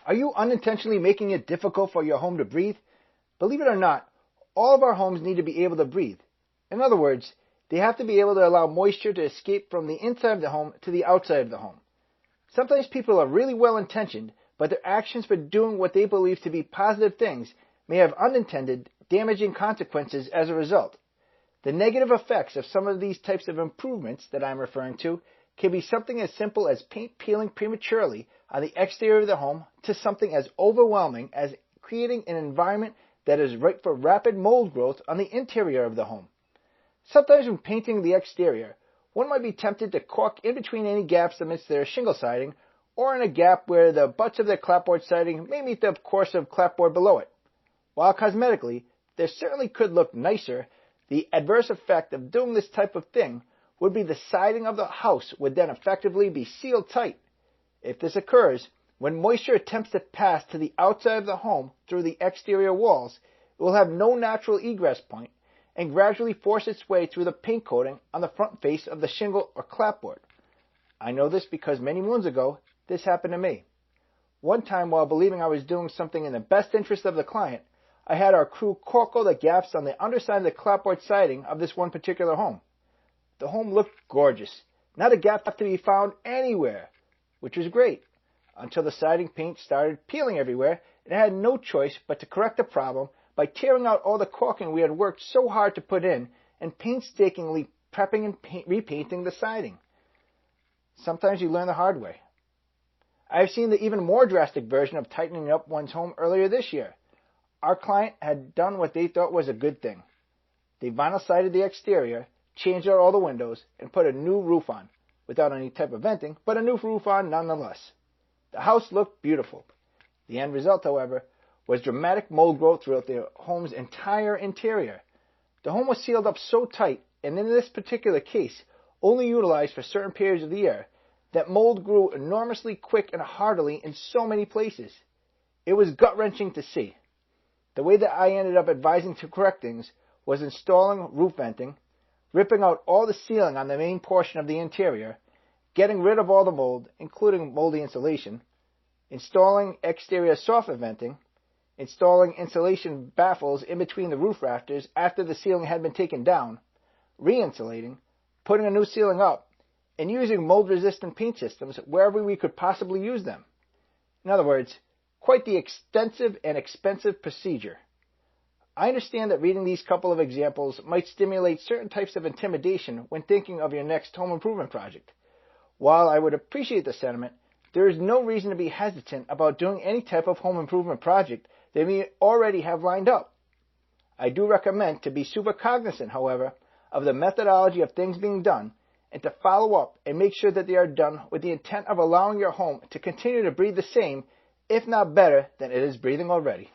Are you unintentionally making it difficult for your home to breathe? Believe it or not, all of our homes need to be able to breathe. In other words, they have to be able to allow moisture to escape from the inside of the home to the outside of the home. Sometimes people are really well intentioned, but their actions for doing what they believe to be positive things may have unintended, damaging consequences as a result. The negative effects of some of these types of improvements that I'm referring to can be something as simple as paint peeling prematurely on the exterior of the home to something as overwhelming as creating an environment that is ripe for rapid mold growth on the interior of the home. Sometimes when painting the exterior, one might be tempted to caulk in between any gaps amidst their shingle siding or in a gap where the butts of their clapboard siding may meet the course of clapboard below it. While cosmetically, this certainly could look nicer, the adverse effect of doing this type of thing would be the siding of the house would then effectively be sealed tight. If this occurs, when moisture attempts to pass to the outside of the home through the exterior walls, it will have no natural egress point and gradually force its way through the paint coating on the front face of the shingle or clapboard. I know this because many moons ago, this happened to me. One time, while believing I was doing something in the best interest of the client, I had our crew caulk the gaps on the underside of the clapboard siding of this one particular home. The home looked gorgeous, not a gap to be found anywhere, which was great, until the siding paint started peeling everywhere, and I had no choice but to correct the problem by tearing out all the caulking we had worked so hard to put in and painstakingly prepping and repainting the siding. Sometimes you learn the hard way. I have seen the even more drastic version of tightening up one's home earlier this year. Our client had done what they thought was a good thing. They vinyl sided the exterior, changed out all the windows, and put a new roof on, without any type of venting, but a new roof on nonetheless. The house looked beautiful. The end result, however, was dramatic mold growth throughout the home's entire interior. The home was sealed up so tight, and in this particular case, only utilized for certain periods of the year, that mold grew enormously quick and heartily in so many places. It was gut-wrenching to see. The way that I ended up advising to correct things was installing roof venting, ripping out all the ceiling on the main portion of the interior, getting rid of all the mold, including moldy insulation, installing exterior soffit venting, installing insulation baffles in between the roof rafters after the ceiling had been taken down, re-insulating, putting a new ceiling up, and using mold-resistant paint systems wherever we could possibly use them. In other words, quite the extensive and expensive procedure. I understand that reading these couple of examples might stimulate certain types of intimidation when thinking of your next home improvement project. While I would appreciate the sentiment, there is no reason to be hesitant about doing any type of home improvement project that we already have lined up. I do recommend to be super cognizant, however, of the methodology of things being done and to follow up and make sure that they are done with the intent of allowing your home to continue to breathe the same, if not better, than it is breathing already.